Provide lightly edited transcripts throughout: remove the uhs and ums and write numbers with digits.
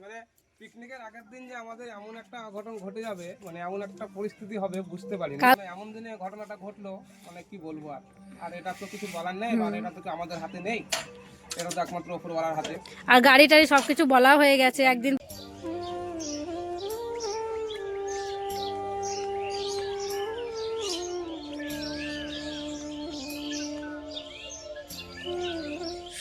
মানে পিকনিকের আগের দিন যে আমাদের এমন একটা অঘটন ঘটে যাবে, মানে এমন একটা পরিস্থিতি হবে বুঝতে পারিনি। মানে এমন দিনে ঘটনাটা ঘটলো, মানে কি বলবো। আর আর এটা তো কিছু বলার নেই, আর এটা তো আমাদের হাতে নেই, এটা তো একমাত্র উপরওয়ালার হাতে। আর গাড়ি টাড়ি সবকিছু বলা হয়ে গেছে একদিন।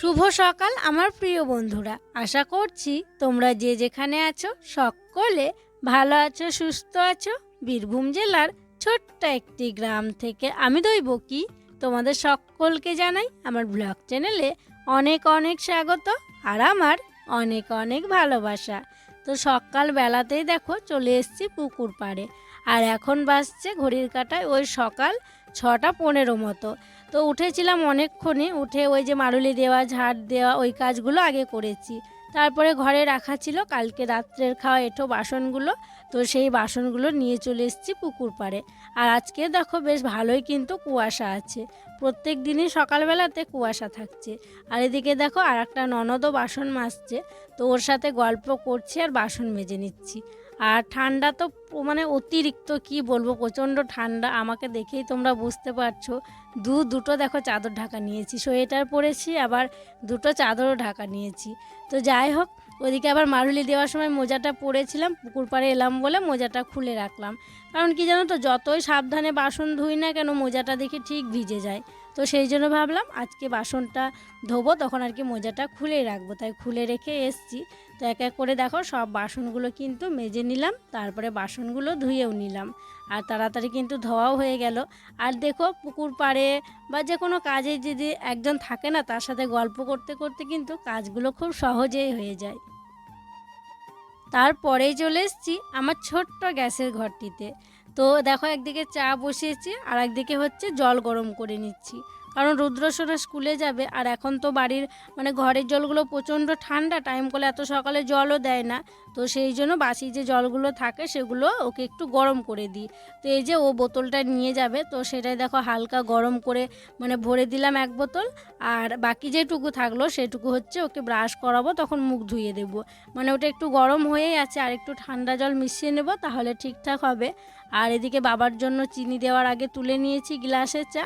শুভ সকাল আমার প্রিয় বন্ধুরা, আশা করছি তোমরা যে যেখানে আছো সকলে ভালো আছো, সুস্থ আছো। বীরভূম জেলার ছোট্ট একটি গ্রাম থেকে আমি দৈবকী তোমাদের সকলকে জানাই আমার ব্লগ চ্যানেলে অনেক অনেক স্বাগত আর আমার অনেক অনেক ভালোবাসা। তো সকালবেলাতেই দেখো চলে এসেছি পুকুর পাড়ে, আর এখন বাজছে ঘড়ির কাঁটায় ওই সকাল 6:15 মতো। তো উঠেছিলাম অনেকক্ষণে, উঠে ওই যে মারুলি দেওয়া, ঝাড় দেওয়া, ওই কাজগুলো আগে করেছি। তারপরে ঘরে রাখা ছিল কালকে রাত্রের খাওয়া এঁঠো বাসনগুলো, তো সেই বাসনগুলো নিয়ে চলে এসেছি পুকুর পাড়ে। আর আজকে দেখো বেশ ভালোই কিন্তু কুয়াশা আছে, প্রত্যেক দিনই সকালবেলাতে কুয়াশা থাকছে। আর এদিকে দেখো আর একটা ননদও বাসন মাজছে, তো ওর সাথে গল্প করছি আর বাসন মেজে নিচ্ছি। আর ঠান্ডা তো মানে অতিরিক্ত, কি বলবো, প্রচণ্ড ঠান্ডা। আমাকে দেখেই তোমরা বুঝতে পারছো, দুটো দেখো চাদর ঢাকা নিয়েছি, সোয়েটার পরেছি, আবার দুটো চাদরও ঢাকা নিয়েছি। তো যাই হোক, ওদিকে আবার মারুলি দেওয়ার সময় মোজাটা পরেছিলাম, পুকুর পাড়ে এলাম বলে মোজাটা খুলে রাখলাম। কারণ কি জানো তো, যতই সাবধানে বাসন ধুই না কেন মোজাটা দেখি ঠিক ভিজে যায়। তো সেই জন্য ভাবলাম আজকে বাসনটা ধোবো, তখন আর কি মোজাটা খুলেই রাখবো, তাই খুলে রেখে এসছি। তো এক এক করে দেখো সব বাসনগুলো কিন্তু মেজে নিলাম, তারপরে বাসনগুলো ধুয়েও নিলাম, আর তাড়াতাড়ি কিন্তু ধোয়াও হয়ে গেল। আর দেখো পুকুর পাড়ে বা যে কোনো কাজে যদি একজন থাকে না, তার সাথে গল্প করতে করতে কিন্তু কাজগুলো খুব সহজেই হয়ে যায়। তারপরেই চলে এসেছি আমার ছোট্ট গ্যাসের ঘরটিতে। তো দেখো একদিকে চা বসিয়েছি আর একদিকে হচ্ছে জল গরম করে নিচ্ছি, কারণ রুদ্রসোনা স্কুলে যাবে। আর এখন তো বাড়ির মানে ঘরের জলগুলো প্রচণ্ড ঠান্ডা, টাইম করে এত সকালে জলও দেয় না। তো সেই জন্য বাসি যে জলগুলো থাকে সেগুলো ওকে একটু গরম করে দিই। তো এই যে ও বোতলটা নিয়ে যাবে, তো সেটাই দেখো হালকা গরম করে মানে ভরে দিলাম এক বোতল। আর বাকি যেটুকু থাকলো সেটুকু হচ্ছে ওকে ব্রাশ করাবো, তখন মুখ ধুয়ে দেবো। মানে ওটা একটু গরম হয়েই আছে, আর একটু ঠান্ডা জল মিশিয়ে নেব, তাহলে ঠিকঠাক হবে। আর এদিকে বাবার জন্য চিনি দেওয়ার আগে তুলে নিয়েছি গ্লাসে চা,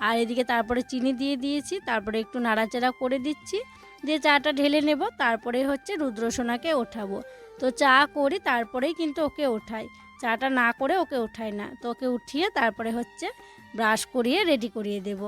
আর এদিকে তারপরে চিনি দিয়ে দিয়েছি, তারপরে একটু নাড়াচাড়া করে দিচ্ছি, দিয়ে চাটা ঢেলে নেব। তারপরে হচ্ছে রুদ্রসোনাকে ওঠাবো। তো চা করি তারপরেই কিন্তু ওকে ওঠাই, চাটা না করে ওকে ওঠাই না। তো ওকে উঠিয়ে তারপরে হচ্ছে ব্রাশ করিয়ে রেডি করিয়ে দেব।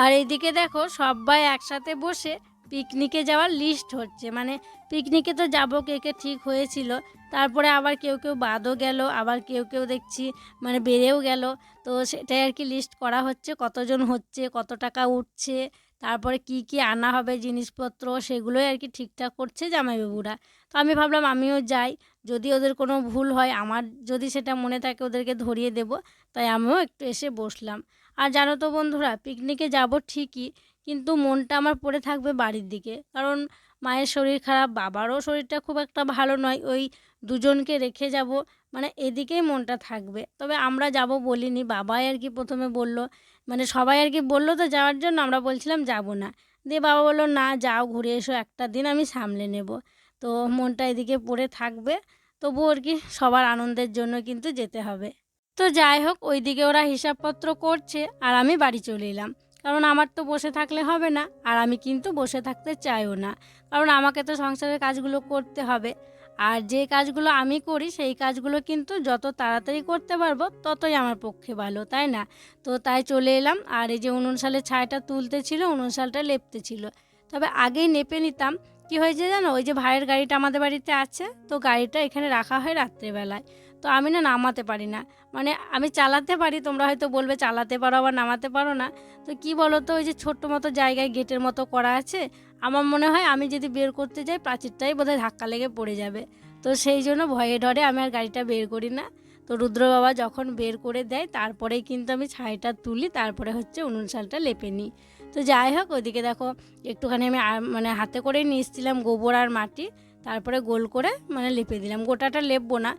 আর এইদিকে দেখো সবাই একসাথে বসে পিকনিকে যাওয়ার লিস্ট হচ্ছে, মানে পিকনিকে তো যাবো, কে কে ঠিক হয়েছিল। তারপরে আবার কেউ কেউ বাদও গেল, আবার কেউ কেউ দেখছি মানে বেড়েও গেল। তো সেটাই আর কি লিস্ট করা হচ্ছে, কতজন হচ্ছে, কত টাকা উঠছে, তারপরে কি কি আনা হবে জিনিসপত্র, সেগুলোই আর কি ঠিকঠাক করছে জামাইবাবুরা। তো আমি ভাবলাম আমিও যাই, যদি ওদের কোনো ভুল হয়, আমার যদি সেটা মনে থাকে ওদেরকে ধরিয়ে দেব, তাই আমিও একটু এসে বসলাম। আর জানো তো বন্ধুরা, পিকনিকে যাব ঠিকই, কিন্তু মনটা আমার পড়ে থাকবে বাড়ির দিকে, কারণ মায়ের শরীর খারাপ, বাবারও শরীরটা খুব একটা ভালো নয়, ওই দুজনকে রেখে যাব, মানে এদিকেই মনটা থাকবে। তবে আমরা যাব বলিনি, বাবাই আর কি প্রথমে বলল, মানে সবাই আর কি বললো তো যাওয়ার জন্য, আমরা বলছিলাম যাব না। দিয়ে বাবা বললো না যাও, ঘুরে এসো, একটা দিন আমি সামলে নেব। তো মনটা এদিকে পড়ে থাকবে, তবুও আর কি সবার আনন্দের জন্য কিন্তু যেতে হবে। তো যাই হোক, ওইদিকে ওরা হিসাবপত্র করছে আর আমি বাড়ি চলে এলাম, কারণ আমার তো বসে থাকলে হবে না, আর আমি কিন্তু বসে থাকতে চাইও না, কারণ আমাকে তো সংসারের কাজগুলো করতে হবে। আর যে কাজগুলো আমি করি সেই কাজগুলো কিন্তু যত তাড়াতাড়ি করতে পারবো ততই আমার পক্ষে ভালো, তাই না? তো তাই চলে এলাম। আর এই যে উনুন শালের ছাইটা তুলতে ছিল, উনুন শালটা লেপতে ছিল, তবে আগেই নেপে নিতাম। কি হয়েছে জানো, ওই যে ভাইয়ের গাড়িটা আমাদের বাড়িতে আছে, তো গাড়িটা এখানে রাখা হয় রাত্রেবেলায়। তো আমি না নামাতে পারি না, মানে আমি চালাতে পারি, তোমরা হয়তো বলবে চালাতে পারো আবার নামাতে পারো না। তো কি বলো তো, ওই যে ছোট্ট মতো জায়গায় গেটের মতো করা আছে, আমার মনে হয় আমি যদি বের করতে যাই প্রাচীরটাই বোধহয় ধাক্কা লেগে পড়ে যাবে। তো সেই জন্য ভয়ে ডরে আমি আর গাড়িটা বের করি না। তো রুদ্র বাবা যখন বের করে দেয় তারপরেই কিন্তু আমি ছাইটা তুলি, তারপরে হচ্ছে উনুন শালটা লেপে নিই। তো যাই হোক, ওইদিকে দেখো একটুখানি আমি মানে হাতে করে নিয়ে এসেছিলাম গোবর আর মাটি, তারপরে গোল করে মানে লেপে দিলাম, গোটাটা লেপবো না।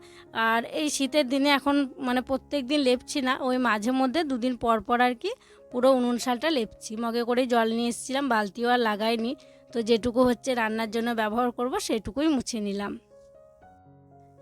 আর এই শীতের দিনে এখন মানে প্রত্যেক দিন লেপছি না, ওই মাঝে মধ্যে দুদিন পর পর আর কি পুরো উনুন শালটা লেপছি। মগে করে জল নিয়ে এসেছিলাম, বালতিও আর লাগাইনি। তো যেটুকু হচ্ছে রান্নার জন্য ব্যবহার করব সেটুকুই মুছে নিলাম।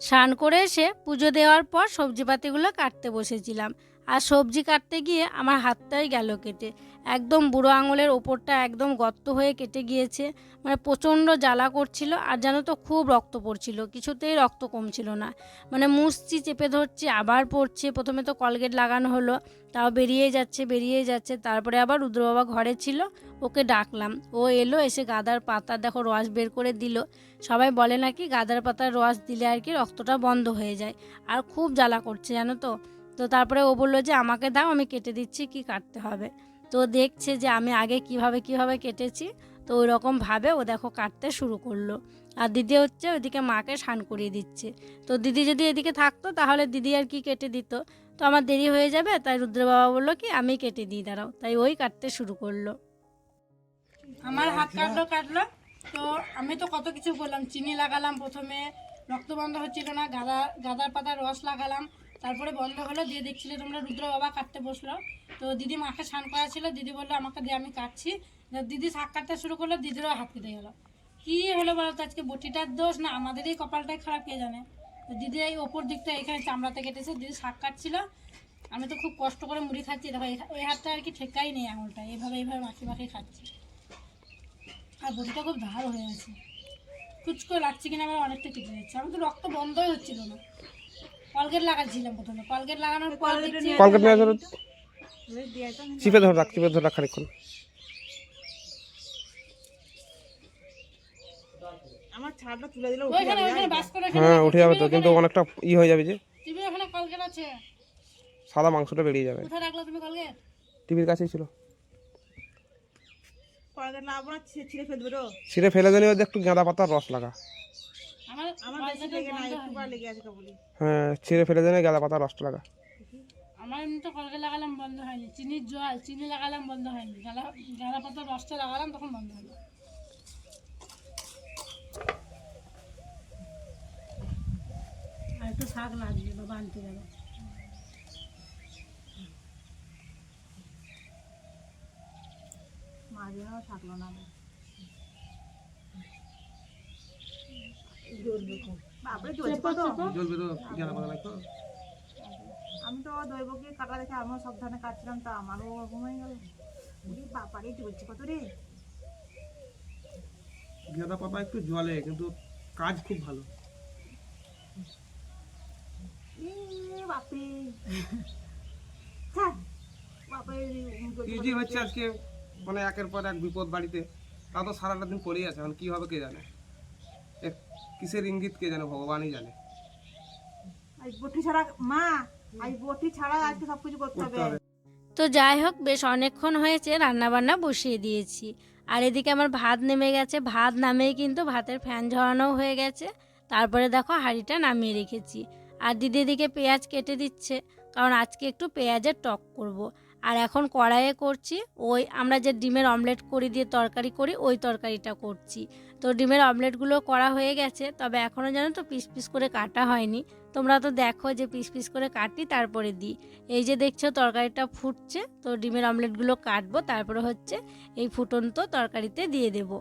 স্নান করে এসে পুজো দেওয়ার পর সবজিপাতিগুলো কাটতে বসেছিলাম। আর সবজি কাটতে গিয়ে আমার হাতটাই গেল কেটে, একদম বুড়ো আঙুলের ওপরটা একদম গর্ত হয়ে কেটে গিয়েছে। মানে প্রচণ্ড জ্বালা করছিল, আর জানো তো খুব রক্ত পড়ছিল, কিছুতেই রক্ত কমছিল না। মানে মুছছি, চেপে ধরছি, আবার পড়ছে। প্রথমে তো কলগেট লাগানো হলো, তাও বেরিয়ে যাচ্ছে। তারপরে আবার রুদ্র বাবা ঘরে ছিল, ওকে ডাকলাম, ও এলো, এসে গাঁদার পাতা দেখো রস বের করে দিল। সবাই বলে নাকি গাঁদার পাতার রস দিলে আর কি রক্তটা বন্ধ হয়ে যায়। আর খুব জ্বালা করছে জানো তো। তো তারপরে ও বললো যে আমাকে দাও, আমি কেটে দিচ্ছি, কি কাটতে হবে। তো দেখছে যে আমি আগে কিভাবে কেটেছি, তো ওই রকমভাবে ও দেখো কাটতে শুরু করলো। আর দিদি হচ্ছে ওইদিকে মাকে স্নান করিয়ে দিচ্ছে। তো দিদি যদি এদিকে থাকতো তাহলে দিদি আর কি কেটে দিত, তো আমার দেরি হয়ে যাবে, তাই রুদ্র বাবা বললো কি আমি কেটে দিই, দাঁড়াও। তাই ওই কাটতে শুরু করলো। আমার হাত কাটলো। তো আমি তো কত কিছু করলাম, চিনি লাগালাম, প্রথমে রক্ত বন্ধ হচ্ছিল না, গাঁদার পাতার রস লাগালাম, তারপরে বন্ধ হলো। দিয়ে দেখছিলে তোমরা রুদ্র বাবা কাটতে বসলো। তো দিদি মাকে স্নান করা ছিল, দিদি বললো আমাকে দিয়ে, আমি কাটছি। দিদি শাক কাটতে শুরু করলো, দিদিরও হাত কেটে গেলো। কী হলো বলো তো, আজকে বটিটার দোষ না আমাদেরই কপালটাই খারাপ, কে জানে। তো দিদি এই ওপর দিকটা এখানে চামড়াতে কেটেছে, দিদি শাক কাটছিল। আমি তো খুব কষ্ট করে মুড়ি খাচ্ছি, দেখো এই হাতটা আর কি ঠেকাই নেই, আঙুলটা এইভাবে মাখি খাচ্ছি। আর বটিটা খুব ধার হয়ে আছে, কুচকো লাগছে কিনা আমার অনেকটা কেটে যাচ্ছে। আমি তো রক্ত বন্ধই হচ্ছিল না। কলগেট লাগাচ্ছিলাম প্রথমে, কলগেট লাগানোর পর কলগেট নিয়ে ধরো, চিপে ধরে রাখ খানিকক্ষণ। আমার ছাড়টা তুলে দিলে ওইখানে বাস করে হ্যাঁ উঠে যাবে তো, কিন্তু অনেকটা হয়ে যাবে যে টিভি ওখানে কলগেট আছে, সাদা মাংসটা বেরিয়ে যাবে। কোথায় রাখলো তুমি কলগেট? টিভির কাছেই ছিল। কলগেট লাগাবো না, ছিঁড়ে ফেলে দেবো। ছিঁড়ে ফেলে দিলে একটু গাঁদা পাতার রস লাগা। আমার বেশি লেগে না, একটু বার লেগে আছে কেবলই। হ্যাঁ ছিঁড়ে ফেলে দিলে গাঁদা পাতার রসটা লাগা। আমার এমনি তো কলগেট লাগালাম বন্ধ হয়নি, চিনি লাগালাম বন্ধ হয়নি, গাঁদা পাতার রসটা লাগালাম তখন বন্ধ হলো। আর একটু শাক লাগবে, বাবা আনতে গেল। মাঝেও থাকলো না, বাপরে জ্বলছে তো। আমি তো দৈবকে কাটা দেখে আমিও সাবধানে কাটছিলাম, তা আমারও ওরকম হয়ে গেল। বাপারে জ্বলছে কত রে। গাঁদা পাতা একটু জ্বলে, কিন্তু কাজ খুব ভালো। বাপরে বাপরে কি যে হচ্ছে আজকে, মানে একের পর এক বিপদ বাড়িতে। তা তো সারাটা দিন পড়েই আছে, এখন কি হবে কে জানে, কিসের ইঙ্গিত কে জানে, ভগবানই জানে। বটি ছাড়া মা, আই বটি ছাড়া আজকে সবকিছু করতে হবে। তো যাই হোক, বেশ অনেকক্ষণ হয়েছে রান্নাবান্না বসিয়ে দিয়েছি। আর এদিকে আমার ভাত নেমে গেছে, ভাত নামেই কিন্তু ভাতের ফ্যান ঝরানোও হয়ে গেছে। তারপরে দেখো হাঁড়িটা নামিয়ে রেখেছি। আর দিদি এদিকে পেঁয়াজ কেটে দিচ্ছে, কারণ আজকে একটু পেঁয়াজের টক করব। আর এখন কড়াইয়ে করছি ওই আমরা যে ডিমের অমলেট করি দিয়ে তরকারি করি, ওই তরকারিটা করছি। তো ডিমের অমলেটগুলো করা হয়ে গেছে, তবে এখনও জানো তো পিস পিস করে কাটা হয়নি। তোমরা তো দেখো যে পিস পিস করে কাটি তারপরে দিই। এই যে দেখছো তরকারিটা ফুটছে, তো ডিমের অমলেটগুলো কাটবো, তারপরে হচ্ছে এই ফুটন্ত তরকারিতে দিয়ে দেব।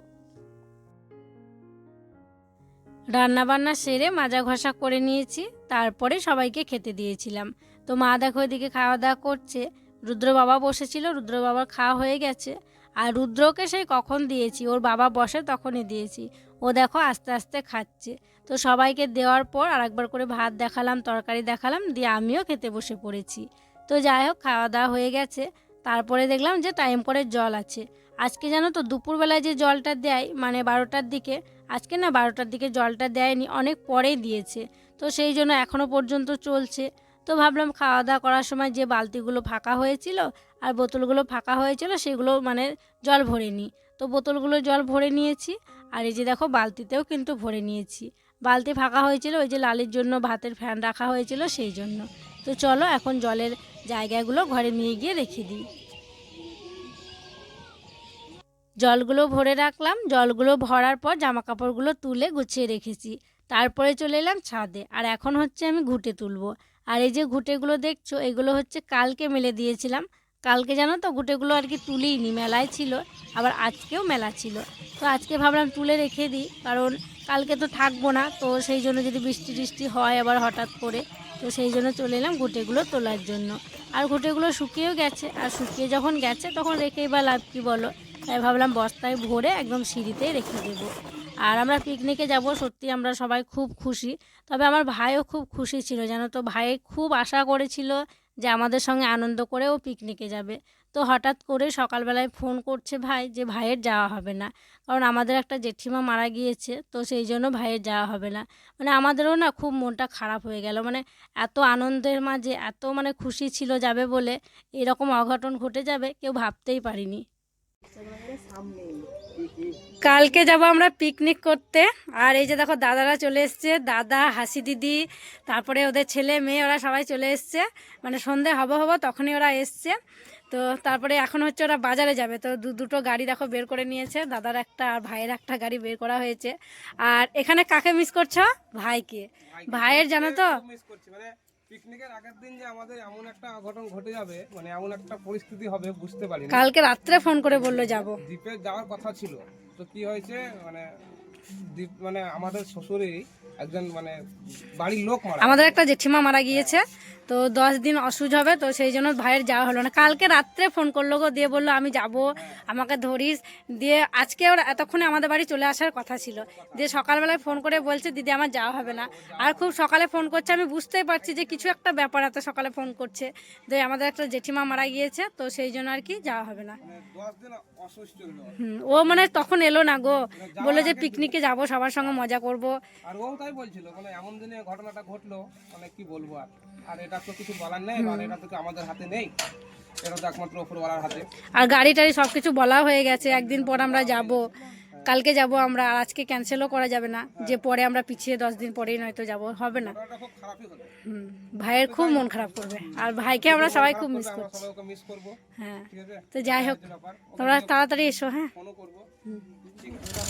রান্নাবান্না সেরে মাজা ঘষা করে নিয়েছি, তারপরে সবাইকে খেতে দিয়েছিলাম। তো মা দেখো এদিকে খাওয়া দাওয়া করছে, রুদ্র বাবা বসেছিল, রুদ্র বাবার খাওয়া হয়ে গেছে। আর রুদ্রকে সেই কখন দিয়েছি, ওর বাবা বসে তখনই দিয়েছি। ও দেখো আস্তে আস্তে খাচ্ছে। তো সবাইকে দেওয়ার পর আরেকবার করে ভাত দেখালাম, তরকারি দেখালাম, দিয়ে আমিও খেতে বসে পড়েছি। তো যাই হোক, খাওয়া দাওয়া হয়ে গেছে। তারপরে দেখলাম যে টাইম করে জল আছে। আজকে জানো তো দুপুরবেলায় যে জলটা দেয়, মানে 12টার দিকে, আজকে না 12টার দিকে জলটা দেয়নি, অনেক পরেই দিয়েছে। তো সেই জন্য এখনও পর্যন্ত চলছে। তো ভাবলাম খাওয়া দাওয়া করার সময় যে বালতিগুলো ফাঁকা হয়েছিল আর বোতলগুলো ফাঁকা হয়েছিল, সেগুলো মানে জল ভরে নিই। তো বোতলগুলো জল ভরে নিয়েছি, আর এই যে দেখো বালতিতেও কিন্তু ভরে নিয়েছি। বালতি ফাঁকা হয়েছিল ওই যে লালির জন্য ভাতের ফ্যান রাখা হয়েছিল, সেই জন্য। তো চলো এখন জলের জায়গাগুলো ঘরে নিয়ে গিয়ে রেখে দিই। জলগুলো ভরে রাখলাম, জলগুলো ভরার পর জামা কাপড়গুলো তুলে গুছিয়ে রেখেছি। তারপরে চলে এলাম ছাদে, আর এখন হচ্ছে আমি ঘুঁটে তুলবো। আর এই যে ঘুঁটেগুলো দেখছো, এগুলো হচ্ছে কালকে মেলে দিয়েছিলাম, কালকে জানো তো গুটেগুলো আর কি তুলিনি, মেলায় ছিল, আবার আজকেও মেলা ছিল। তো আজকে ভাবলাম তুলে রেখে দিই, কারণ কালকে তো থাকবো না, তো সেই জন্য যদি বৃষ্টি টিষ্টি হয় আবার হঠাৎ করে, তো সেই জন্য চলে এলাম গুটেগুলো তোলার জন্য। আর গুটেগুলো শুকিয়েও গেছে, আর শুকিয়ে যখন গেছে তখন রেখেই বা লাভ কী বলো, তাই ভাবলাম বস্তায় ভরে একদম সিঁড়িতেই রেখে দেবো। আর আমরা পিকনিকে যাব, সত্যি আমরা সবাই খুব খুশি। তবে আমার ভাইও খুব খুশি ছিল, জানো তো, ভাই খুব আশা করেছিল যে আমাদের সঙ্গে আনন্দ করে ও পিকনিকে যাবে। তো হঠাৎ করে সকালবেলায় ফোন করছে ভাই যে ভাইয়ের যাওয়া হবে না, কারণ আমাদের একটা জেঠিমা মারা গিয়েছে, তো সেই জন্য ভাইয়ের যাওয়া হবে না। মানে আমাদেরও না খুব মনটা খারাপ হয়ে গেল, মানে এত আনন্দের মাঝে এত মানে খুশি ছিল যাবে বলে, এরকম অঘটন ঘটে যাবে কেউ ভাবতেই পারিনি। কালকে যাব আমরা পিকনিক করতে, আর এই যে দেখো দাদারা চলে এসছে, দাদা, হাসি দিদি, তারপরে ওদের ছেলে মেয়ে, ওরা সবাই চলে এসছে। মানে সন্ধে হব তখনই ওরা এসছে। তো তারপরে এখন হচ্ছে ওরা বাজারে যাবে, তো দুটো গাড়ি দেখো বের করে নিয়েছে, দাদার একটা আর ভাইয়ের একটা গাড়ি বের করা হয়েছে। আর এখানে কাকে মিস করছো? ভাইকে। ভাইয়ের জানো তো মিস করছি, মানে পিকনিকের আগের দিন যে আমাদের এমন একটা অঘটন ঘটে যাবে, মানে এমন একটা পরিস্থিতি হবে বুঝতে পারিনি। কালকে রাত্রে ফোন করে বললো যাব, দ্বীপে যাওয়ার কথা ছিল, তো কি হয়েছে মানে দ্বীপ মানে আমাদের শ্বশুরই একজন মানে বাড়ির লোক মারা, আমাদের একটা জেঠিমা মারা গিয়েছে, তো 10 দিন অসুখ হবে, তো সেই জন্য ভাইয়ের যাওয়া হলো না। কালকে রাত্রে ফোন করলো গো, দিয়ে বললো আমি যাব, আমাকে ধরিস। দিয়ে আজকে ওরা এতক্ষণে আমাদের বাড়ি চলে আসার কথা ছিল, দিয়ে সকালবেলায় ফোন করে বলছে দিদি আমার যাওয়া হবে না। আর খুব সকালে ফোন করছে, আমি বুঝতেই পারছি যে কিছু একটা ব্যাপার, এত সকালে ফোন করছে। দিয়ে আমাদের একটা জেঠিমা মারা গিয়েছে, তো সেই জন্য আর কি যাওয়া হবে না। 10 দিন অসুস্থ হলো। ও মানে তখন এলো না গো, বললো যে পিকনিকে যাব, সবার সঙ্গে মজা করব। আর ও তাই বলছিল, মানে এমন দিনে ঘটনাটা ঘটলো, মানে কি বলবো আর। আর এটা তো কিছু বলার নেই, আর এটা তো আমাদের হাতে নেই, এটা তো একমাত্র উপরওয়ালার হাতে। আর গাড়ি টাড়ি সব কিছু বলা হয়ে গেছে, একদিন পর আমরা যাব, কালকে যাব আমরা, আর আজকে ক্যান্সেলও করা যাবে না, যে পরে আমরা পিছিয়ে 10 দিন পরেই নয়তো যাব, হবে না। এটা খুব খারাপই হলো। ভাইয়ের খুব মন খারাপ করবে, আর ভাইকে আমরা সবাই খুব মিস আমরা করছি। সবাই ওকে মিস করব, হ্যাঁ, ঠিক আছে? তো যাই হোক তোমরা তাড়াতাড়ি এসো। হ্যাঁ, ফোনও করব, ঠিক আছে?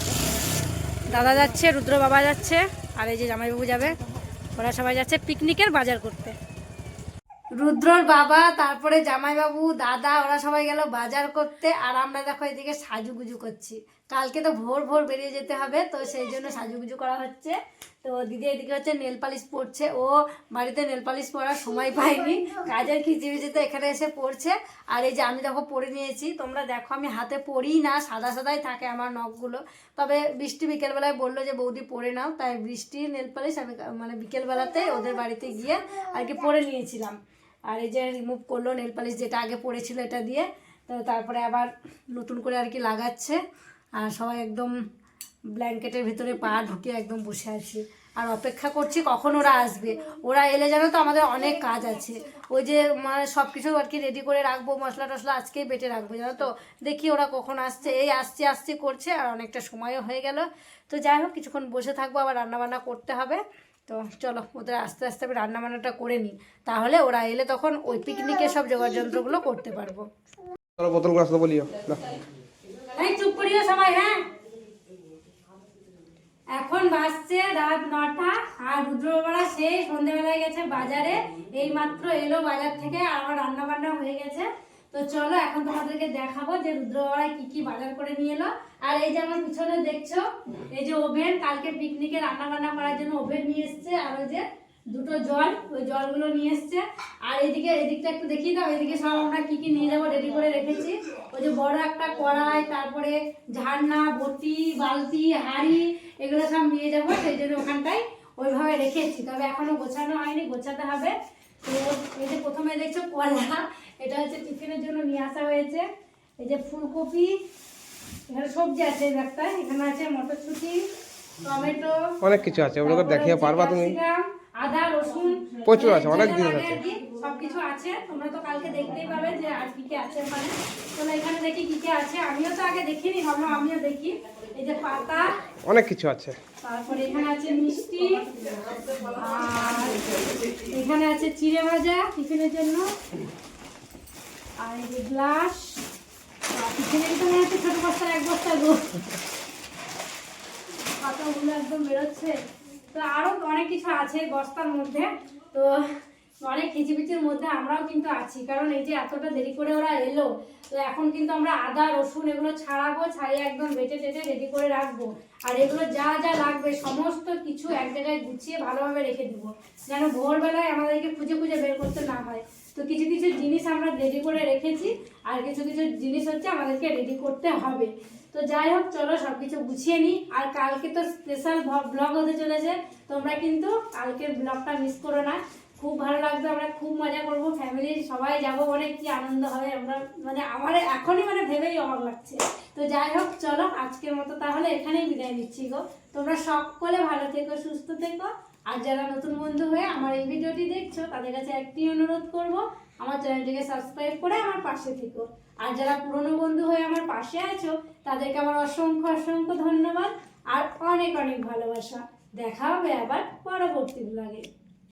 দাদা যাচ্ছে, রুদ্র বাবা যাচ্ছে, আর এই যে জামাইবাবু যাবে, ওরা সবাই যাচ্ছে পিকনিকের বাজার করতে। রুদ্রর বাবা, তারপরে জামাইবাবু, দাদা, ওরা সবাই গেল বাজার করতে, আর আমরা দেখো এদিকে সাজুগুজু করছি। কালকে তো ভোর ভোর বেরিয়ে যেতে হবে, তো সেই জন্য সাজুগুজু করা হচ্ছে। তো দিদি এদিকে হচ্ছে নেল পালিশ পরছে, ও বাড়িতে নেল পালিশ পরার সময় পায়নি, কাজের খিচিবিচিতে এখানে এসে পড়ছে। আর এই যে আমি দেখো পরে নিয়েছি, তোমরা দেখো আমি হাতে পরিই না, সাদা সাদাই থাকে আমার নখগুলো। তবে বৃষ্টি বিকেলবেলায় বললো যে বৌদি পরে নাও, তাই বৃষ্টি নেল পালিশ আমি মানে বিকেলবেলাতে ওদের বাড়িতে গিয়ে আর কি পরে নিয়েছিলাম। আর এই যে রিমুভ করলো নেল পালিশ, যেটা আগে পড়েছিল এটা দিয়ে, তো তারপরে আবার নতুন করে আর কি লাগাচ্ছে। আর সবাই একদম ব্ল্যাঙ্কেটের ভিতরে পা ঢুকে একদম বসে আছি, আর অপেক্ষা করছি কখন ওরা আসবে। ওরা এলে জানো তো আমাদের অনেক কাজ আছে, ওই যে মানে সব কিছু আর কি রেডি করে রাখবো, মশলা টশলা আজকেই বেটে রাখবো, জানো তো। দেখি ওরা কখন আসছে, এই আসছে আসছে করছে, আর অনেকটা সময়ও হয়ে গেল। তো যাই হোক কিছুক্ষণ বসে থাকবো, আবার রান্নাবান্না করতে হবে। তো চলো ওদের আস্তে আস্তে আমি রান্নাবান্নাটা করে নিই, তাহলে ওরা এলে তখন ওই পিকনিকের সব জোগাড় যন্ত্রগুলো করতে পারবো। বোতলগুলো আসতে বলিও, এই চুপ করিও সবাই। হ্যাঁ, এখন বাজছে রাত 9টা, আর রুদ্রবাড়া সেই সন্ধ্যেবেলায় গেছে বাজারে, এই মাত্র এলো বাজার থেকে, আর আমার রান্না বান্না হয়ে গেছে। তো চলো এখন তোমাদেরকে দেখাবো যে রুদ্রবাড়ায় কি কি বাজার করে নিয়ে এলো। আর এই যে আমার পিছনে দেখছো, এই যে ওভেন, কালকে পিকনিকে রান্না বান্না করার জন্য ওভেন নিয়ে এসছে, আর ওই যে দুটো জল, ওই জলগুলো নিয়ে এসছে। আর এদিকটা একটু দেখিয়ে দাও, এদিকে সব আমরা কি কি নিয়ে যাবো রেডি করে রেখেছি। ওই যে বড় একটা কড়াই, তারপরে ঝাড়না, বটি, বালতি, হাঁড়ি, এগুলো সব নিয়ে যাবো, সেই জন্য ওখানটায় ওইভাবে রেখেছি। তবে এখনো গোছানো হয়নি, গোছাতে হবে। তো এই যে প্রথমে দেখছো কলা, এটা হচ্ছে টিফিনের জন্য নিয়ে আসা হয়েছে। এই যে ফুলকপি, এখানে সবজি আছে এই ব্যাগটায়, এখানে আছে মটরশুঁটি, টমেটো, অনেক কিছু আছে, ওগুলো দেখিয়ে পারবা তুমি? আদা, রসুন, প্রচুর আছে, অনেক জিনিস আছে, সবকিছু আছে। তোমরা তো কালকে দেখতেই পাবে যে আর কি কি আছে ওখানে। তোমরা এখানে দেখি কি কি আছে, আমিও তো আগে দেখিনি, ভাবলাম আমিও দেখি। এই যে পাতা, অনেক কিছু আছে। তারপরে এখানে আছে মিষ্টি, আর এখানে আছে চিড়ে ভাজা টিফিনের জন্য, আর এই যে গ্লাস, টিফিনের তো মনে হচ্ছে ছোট বস্তার 1 বস্তা গো, পাতাগুলো একদম বেরোচ্ছে। তো আরো অনেক কিছু আছে বস্তার মধ্যে। তো অনেক খিচিপিচির মধ্যে আমরাও কিন্তু আছি, কারণ এই যে এতটা দেরি করে ওরা এলো, তো এখন কিন্তু আমরা আদা রসুন এগুলো ছাড়াবো, ছাড়িয়ে একদম বেটে টেটে রেডি করে রাখবো। আর এগুলো যা যা লাগবে সমস্ত কিছু এক জায়গায় গুছিয়ে ভালোভাবে রেখে দেবো, যেন ভোরবেলায় আমাদেরকে খুঁজে খুঁজে বের করতে না হয়। তো কিছু কিছু জিনিস আমরা রেডি করে রেখেছি, আর কিছু কিছু জিনিস হচ্ছে আমাদেরকে রেডি করতে হবে। তো যাই হোক, চলো সব কিছু গুছিয়ে নিই। আর কালকে তো স্পেশাল ব্লগ হতে চলেছে, তোমরা কিন্তু কালকের ব্লগটা মিস করো না। খুব ভালো লাগবে, আমরা খুব মজা করবো, ফ্যামিলির সবাই যাবো, অনেক কি আনন্দ হবে আমরা, মানে আমার এখনই মানে ভেবেই অবাক লাগছে। তো যাই হোক, চলো আজকের মতো তাহলে এখানেই বিদায় নিচ্ছি গো। তোমরা সকলে ভালো থেকো, সুস্থ থেকো। আর যারা নতুন বন্ধু হয়ে আমার এই ভিডিওটি দেখছো, তাদের কাছে একটি অনুরোধ করব, আমার চ্যানেলটিকে সাবস্ক্রাইব করে আমার পাশে থেকো। আর যারা পুরনো বন্ধু হয়ে আমার পাশে আছো, তাদেরকে আমার অসংখ্য অসংখ্য ধন্যবাদ আর অনেক অনেক ভালোবাসা। দেখা হবে আবার পরবর্তী ব্লগে।